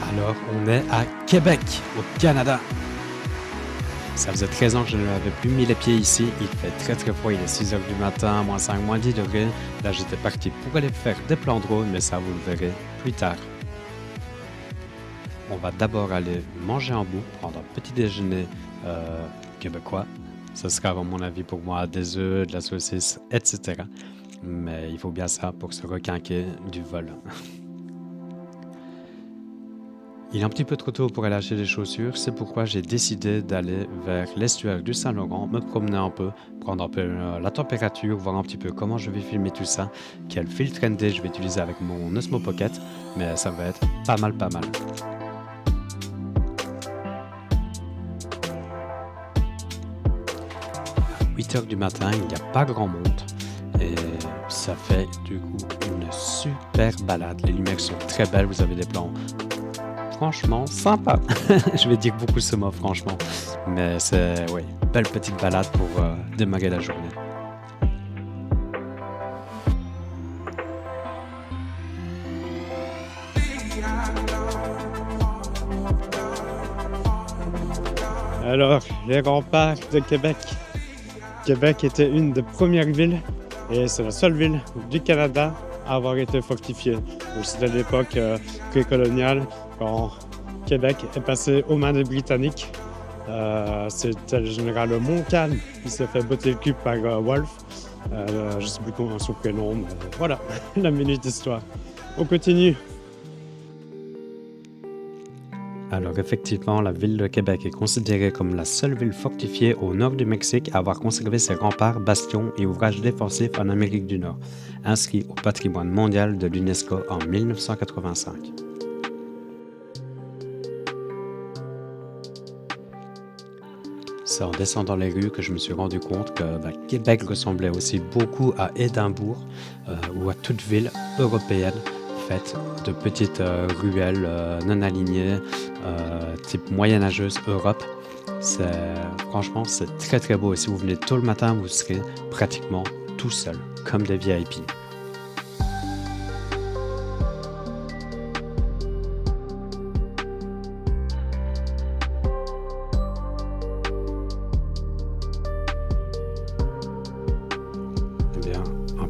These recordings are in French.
Alors, on est à Québec, au Canada. Ça faisait 13 ans que je n'avais plus mis les pieds ici. Il fait très très froid, il est 6 heures du matin, moins 5, moins 10 degrés. Là, j'étais parti pour aller faire des plans de drone, mais ça, vous le verrez plus tard. On va d'abord aller manger en bout, prendre un petit déjeuner québécois. Ce sera, à mon avis, pour moi, des œufs, de la saucisse, etc. Mais il faut bien ça pour se requinquer du vol. Il est un petit peu trop tôt pour aller acheter des chaussures, c'est pourquoi j'ai décidé d'aller vers l'estuaire du Saint-Laurent, me promener un peu, prendre un peu la température, voir un petit peu comment je vais filmer tout ça, quel filtre ND je vais utiliser avec mon Osmo Pocket, mais ça va être pas mal. 8 heures du matin, il n'y a pas grand monde et ça fait du coup une super balade. Les lumières sont très belles, vous avez des plans franchement sympa. Je vais dire beaucoup ce mot franchement, mais c'est oui, belle petite balade pour démarrer la journée. Alors, les remparts de Québec. Québec était une des premières villes et c'est la seule ville du Canada à avoir été fortifiée. C'était à l'époque précoloniale, quand Québec est passé aux mains des Britanniques. C'était le général Montcalm qui s'est fait botter le cul par Wolfe. Je ne sais plus comment son prénom, mais voilà, la minute d'histoire. On continue. Alors effectivement, la ville de Québec est considérée comme la seule ville fortifiée au nord du Mexique à avoir conservé ses remparts, bastions et ouvrages défensifs en Amérique du Nord, inscrits au patrimoine mondial de l'UNESCO en 1985. C'est en descendant les rues que je me suis rendu compte que Québec ressemblait aussi beaucoup à Édimbourg ou à toute ville européenne faite de petites ruelles non alignées, type moyenâgeuse Europe. Franchement, c'est très très beau et si vous venez tôt le matin, vous serez pratiquement tout seul, comme des VIP.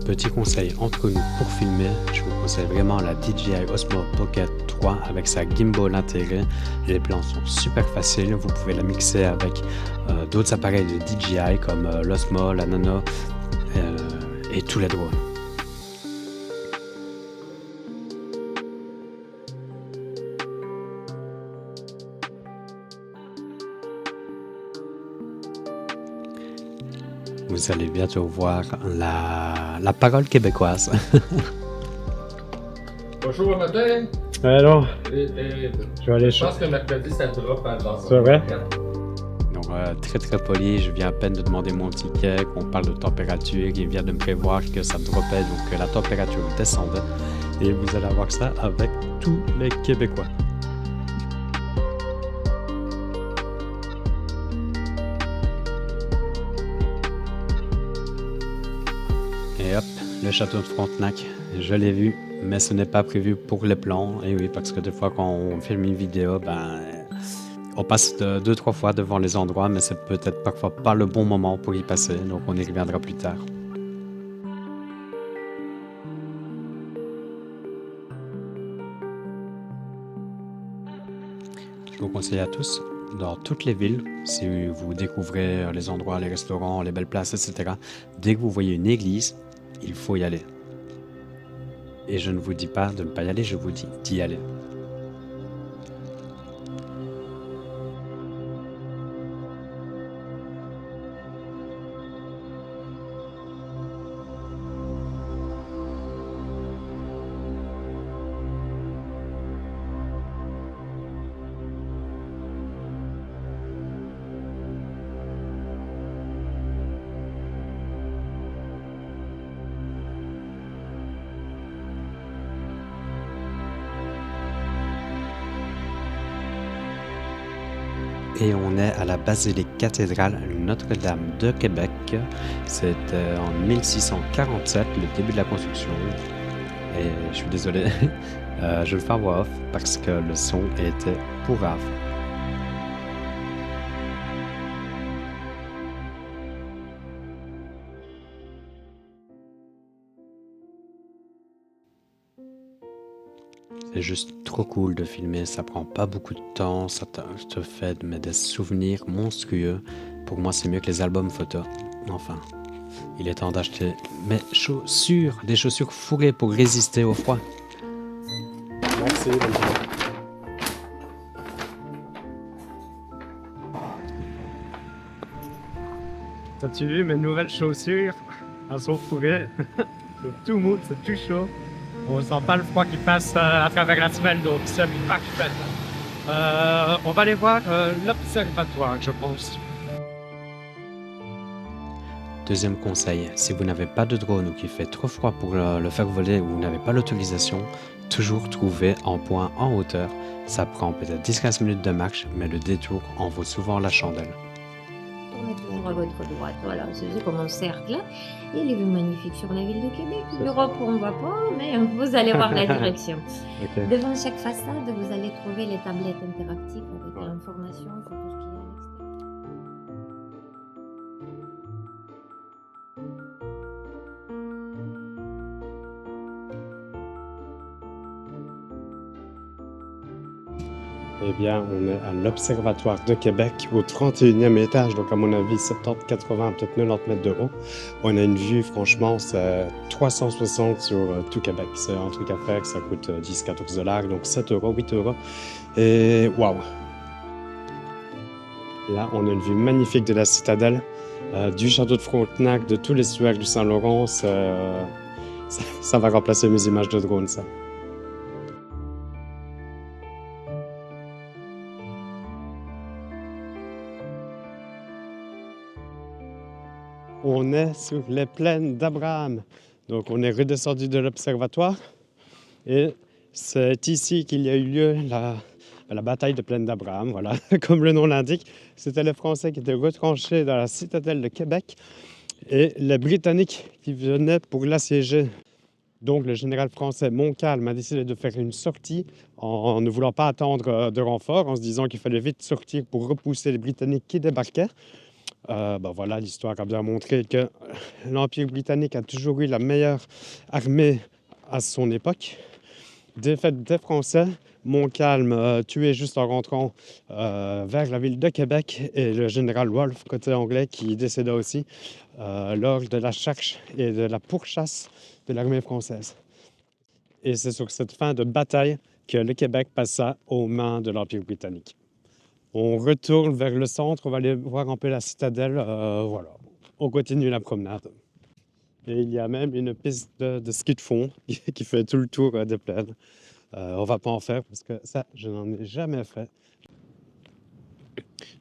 Petit conseil entre nous pour filmer, je vous conseille vraiment la DJI Osmo Pocket 3 avec sa gimbal intégrée. Les plans sont super faciles, vous pouvez la mixer avec d'autres appareils de DJI comme l'Osmo, la Nano et tous les drones. Vous allez bientôt voir la parole québécoise. Bonjour, bon matin. Alors, je vais aller. Je pense que mercredi, ça drop à l'heure. C'est vrai? Donc, très très poli, je viens à peine de demander mon ticket, qu'on parle de température, il vient de me prévoir que ça dropait, donc que la température descendait. Et vous allez avoir ça avec tous les Québécois. Et hop, le château de Frontenac, je l'ai vu, mais ce n'est pas prévu pour les plans. Et oui, parce que des fois quand on filme une vidéo, on passe 2-3 fois devant les endroits, mais c'est peut-être parfois pas le bon moment pour y passer, donc on y reviendra plus tard. Je vous conseille à tous, dans toutes les villes, si vous découvrez les endroits, les restaurants, les belles places, etc., dès que vous voyez une église, il faut y aller. Et je ne vous dis pas de ne pas y aller, je vous dis d'y aller. Et on est à la basilique cathédrale Notre-Dame de Québec. C'était en 1647, le début de la construction. et je suis désolé, je vais le faire voix off parce que le son était pourrave. C'est juste trop cool de filmer, ça prend pas beaucoup de temps, ça te fait des souvenirs monstrueux. Pour moi, c'est mieux que les albums photos. Enfin, il est temps d'acheter mes chaussures, des chaussures fourrées pour résister au froid. Merci. As-tu vu mes nouvelles chaussures? Elles sont fourrées. C'est tout mou, c'est tout chaud. On sent pas le froid qui passe à travers la semelle, donc c'est parfait. On va aller voir l'observatoire, je pense. Deuxième conseil, si vous n'avez pas de drone ou qu'il fait trop froid pour le faire voler ou vous n'avez pas l'autorisation, toujours trouver un point en hauteur. Ça prend peut-être 10-15 minutes de marche, mais le détour en vaut souvent la chandelle. Tournez toujours à votre droite, voilà, c'est comme un cercle. Il y a les vues magnifiques sur la ville de Québec. L'Europe, on ne voit pas, mais vous allez voir la direction. Okay. Devant chaque façade, vous allez trouver les tablettes interactives avec l'information sur tout ce qui est à l'extérieur. Eh bien, on est à l'Observatoire de Québec, au 31e étage, donc à mon avis 70, 80, peut-être 90 mètres de haut. On a une vue, franchement, c'est 360 sur tout Québec. C'est un truc à faire, ça coûte 10-14 $, donc 7 €, 8 €. Et waouh! Là, on a une vue magnifique de la citadelle, du château de Frontenac, de tout l'estuaire du Saint-Laurent. Ça va remplacer mes images de drone, ça. On est sur les plaines d'Abraham. Donc on est redescendu de l'observatoire et c'est ici qu'il y a eu lieu la bataille de plaine d'Abraham. Voilà, comme le nom l'indique, c'était les Français qui étaient retranchés dans la citadelle de Québec et les Britanniques qui venaient pour l'assiéger. Donc le général français Montcalm a décidé de faire une sortie en ne voulant pas attendre de renfort, en se disant qu'il fallait vite sortir pour repousser les Britanniques qui débarquaient. Voilà, l'histoire a bien montré que l'Empire britannique a toujours eu la meilleure armée à son époque. Défaite des Français, Montcalm tué juste en rentrant vers la ville de Québec et le général Wolfe, côté anglais, qui décéda aussi lors de la charge et de la pourchasse de l'armée française. Et c'est sur cette fin de bataille que le Québec passa aux mains de l'Empire britannique. On retourne vers le centre, on va aller voir un peu la citadelle, voilà. On continue la promenade. Et il y a même une piste de ski de fond qui fait tout le tour des plaines. On va pas en faire parce que ça, je n'en ai jamais fait.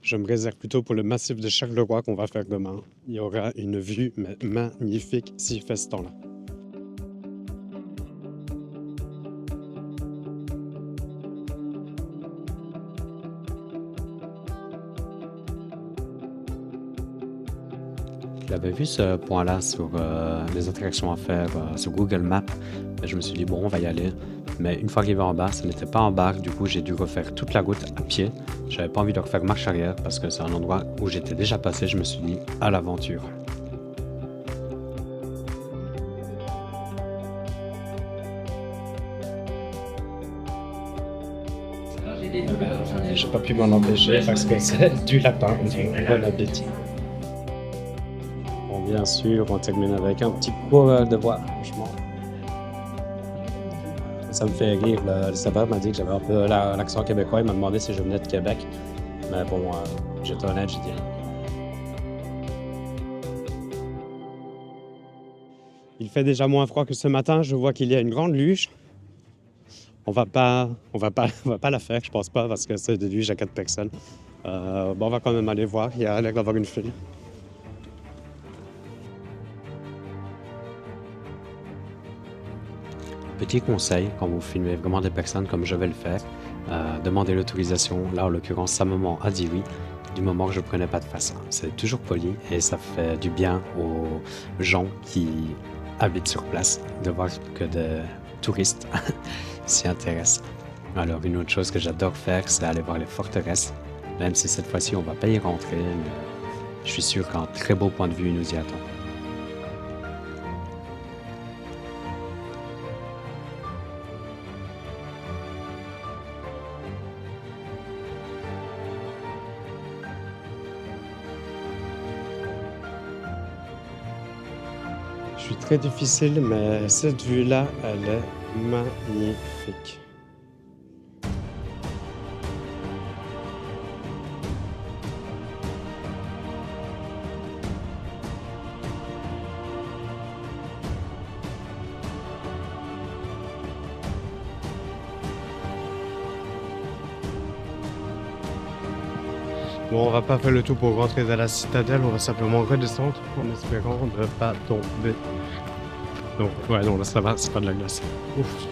Je me réserve plutôt pour le massif de Charleroi qu'on va faire demain. Il y aura une vue magnifique s'il fait ce temps-là. J'avais vu ce point-là sur les attractions à faire sur Google Maps. Je me suis dit, bon, on va y aller. Mais une fois arrivé en bas, ce n'était pas en barre. Du coup, j'ai dû refaire toute la route à pied. J'avais pas envie de refaire marche arrière parce que c'est un endroit où j'étais déjà passé. Je me suis dit, à l'aventure. J'ai pas pu m'en empêcher parce que c'est du lapin. Bon appétit. Bon, bien sûr, on termine avec un petit coureur de bois, franchement. Ça me fait rire. Le serveur m'a dit que j'avais un peu l'accent québécois. Il m'a demandé si je venais de Québec. Mais bon, j'étais honnête, j'ai dit rien. Il fait déjà moins froid que ce matin. Je vois qu'il y a une grande luge. On va pas la faire, je pense pas, parce que c'est des luges à 4 personnes. On va quand même aller voir. Il y a l'air d'avoir une file. Petit conseil, quand vous filmez vraiment des personnes comme je vais le faire, demandez l'autorisation. Là, en l'occurrence, sa maman a dit oui, du moment que je ne prenais pas de face. C'est toujours poli et ça fait du bien aux gens qui habitent sur place de voir que des touristes s'y intéressent. Alors, une autre chose que j'adore faire, c'est aller voir les forteresses. Même si cette fois-ci, on va pas y rentrer, mais je suis sûr qu'un très beau point de vue nous y attend. Je suis très difficile, mais cette vue-là, elle est magnifique. Bon, on va pas faire le tour pour rentrer dans la citadelle, on va simplement redescendre en espérant ne pas tomber. Donc, ouais, non, là ça va, c'est pas de la glace. Ouf.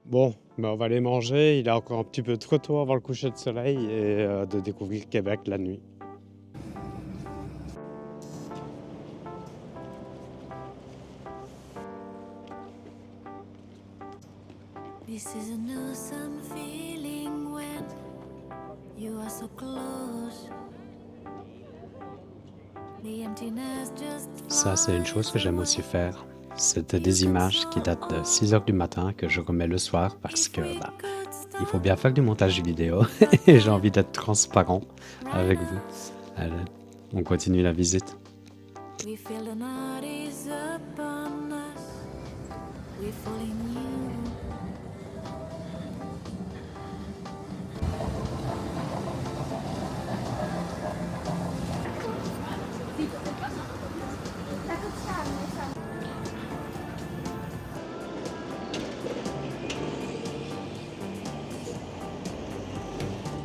Bon, ben on va aller manger, il est encore un petit peu trop tôt avant le coucher de soleil et de découvrir Québec la nuit. This is an awesome feeling when you are so close. The emptiness just Ça, c'est une chose que j'aime aussi faire. C'est des images qui datent de 6 h du matin que je remets le soir parce que il faut bien faire du montage vidéo et j'ai envie d'être transparent avec vous. Allez, on continue la visite. we feel the night is upon us. We fall in you.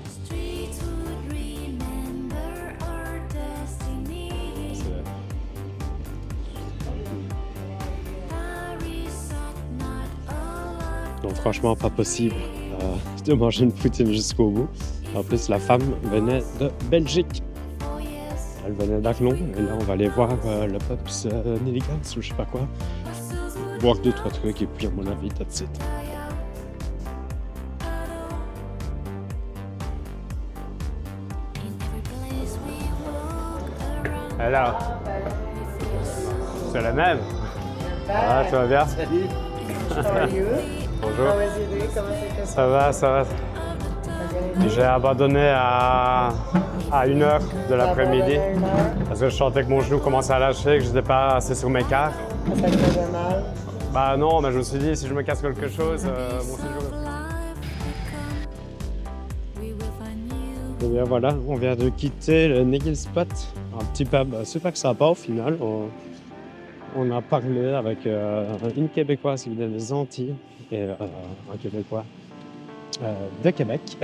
Streets would remember our destiny. Donc franchement, pas possible de manger une poutine jusqu'au bout. En plus, la femme venait de Belgique. Elle venait d'Arlon. Et là, on va aller voir le Pops Nelligans ou je sais pas quoi. Boire 2-3 trucs et puis, à mon avis, that's it. Alors, c'est la même. Ah, ça va bien? Salut. How are you? Bonjour. How was your day? Comment c'était? Ça va, ça va. J'ai abandonné à 1h de l'après-midi parce que je sentais que mon genou commençait à lâcher, que je n'étais pas assez sur mes cartes. Ça te faisait mal? Bah non, mais je me suis dit si je me casse quelque chose, mon séjour. Et bien voilà, on vient de quitter le Nigel Spot, un petit pub super sympa au final. On a parlé avec une Québécoise qui vient des Antilles et un Québécois de Québec.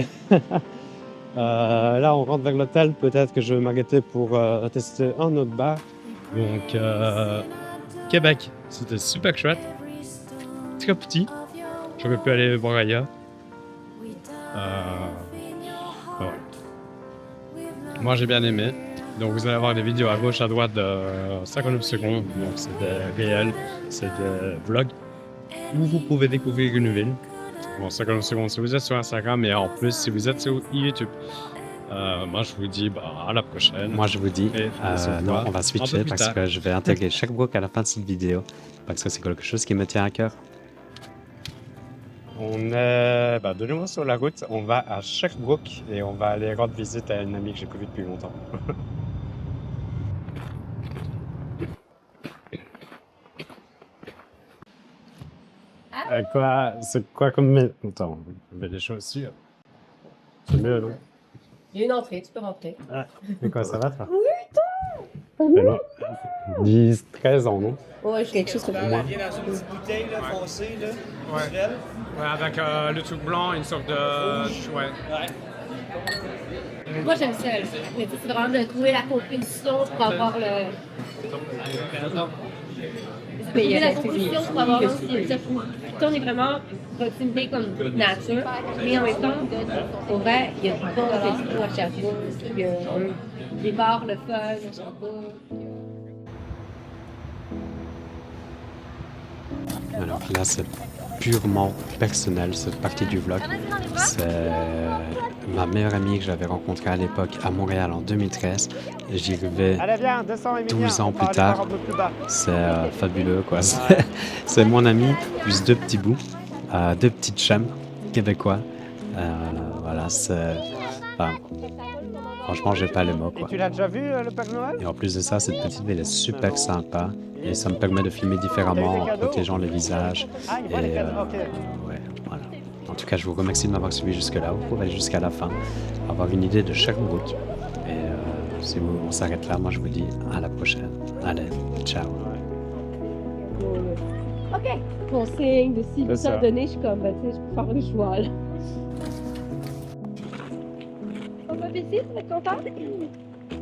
Là, on rentre vers l'hôtel. Peut-être que je vais m'arrêter pour tester un autre bar. Donc, Québec, c'était super chouette. Très petit. J'aurais pu aller voir ailleurs. Ouais. Moi, j'ai bien aimé. Donc, vous allez avoir des vidéos à gauche, à droite de 59 secondes. Donc, c'est des réels, c'est des vlogs où vous pouvez découvrir une ville. Bon, 59 secondes si vous êtes sur Instagram, mais en plus, si vous êtes sur YouTube. Moi, je vous dis à la prochaine. Moi, je vous dis, non, on va switcher parce que je vais intégrer chaque bloc à la fin de cette vidéo parce que c'est quelque chose qui me tient à cœur. On est de nouveau sur la route, on va à Sherbrooke et on va aller rendre visite à une amie que j'ai pas vue depuis longtemps. C'est quoi comme... Attends, on met des chaussures. C'est mieux, non? Il y a une entrée, tu peux rentrer. Ah, et quoi, ça va, toi? Oui, toi! 10, 13 ans, non? Ouais, j'ai quelque chose pour moi. Viens dans une petite bouteille là, foncée, là, naturelle. Ouais, avec le truc blanc, une sorte de... Ouais. Moi, j'aime ça. Mais c'est vraiment de trouver la compétition pour avoir le. Trouver la compétition pour avoir un style. on est vraiment proximité comme nature, mais en même temps, pour vrai, il y a du bon resto à Sherbrooke, il y a des bars, le fun à Sherbrooke. Alors là, c'est purement personnel, cette partie du vlog. C'est ma meilleure amie que j'avais rencontrée à l'époque à Montréal en 2013. J'y vais Allez, viens, descends, Emilien. 12 ans On plus va aller tard. voir un peu plus bas. C'est fabuleux, quoi. C'est mon ami, plus deux petits bouts, deux petites chums québécois. Voilà, c'est... Enfin, franchement, j'ai pas les mots, Et quoi. tu l'as déjà vu, le Père Noël? Et en plus de ça, cette petite ville est super sympa et ça me permet de filmer différemment en protégeant les visages. Ah, il voit les Et cadeaux, ok. ouais, voilà. En tout cas, je vous remercie de m'avoir suivi jusque-là. Vous pouvez aller jusqu'à la fin, avoir une idée de Sherbrooke. Et si on s'arrête là, moi je vous dis à la prochaine. Allez, ciao. OK. Mon signe de si C'est ça. ça donné, je suis comme, ben, tu sais, je peux faire le choix, là. On va ici, tu vas être content?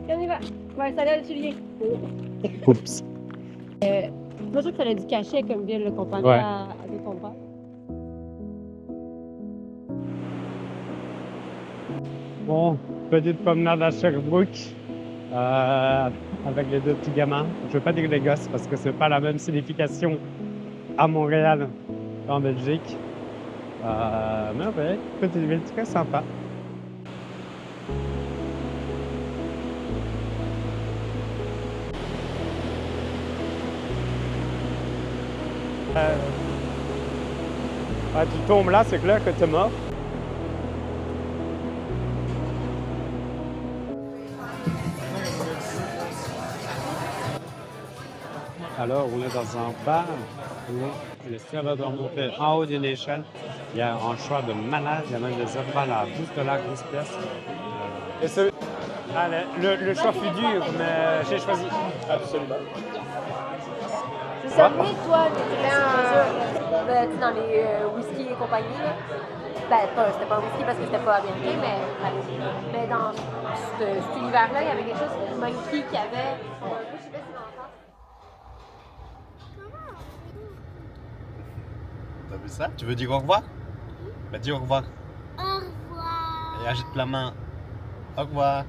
On y va. On va installer à Julien. Oups. Moi, je trouve que ça a du cachet comme ville, comparé Ouais. à d'autres endroits. Bon, petite promenade à Sherbrooke avec les deux petits gamins. Je ne veux pas dire les gosses parce que c'est pas la même signification à Montréal qu'en Belgique. Mais ouais, petite ville très sympa. Tu tombes là, c'est clair que tu es mort. Alors, on est dans un bar où les serveurs doivent monter en haut d'une échelle. Il y a un choix de malade, il y a même des opales à 12 $, 12 pièces. Le choix fut dur, mais j'ai choisi. Absolument. C'est ça, mais toi, tu dans les whisky et compagnie, là. Ben, c'était pas un whisky parce que c'était pas américain, mais dans cet univers-là, il y avait quelque chose de monkey qu'il y avait. Je sais pas si l'entend. T'as vu ça? Tu veux dire au revoir? Bah dis au revoir. Au revoir. Et agite la main. Au revoir.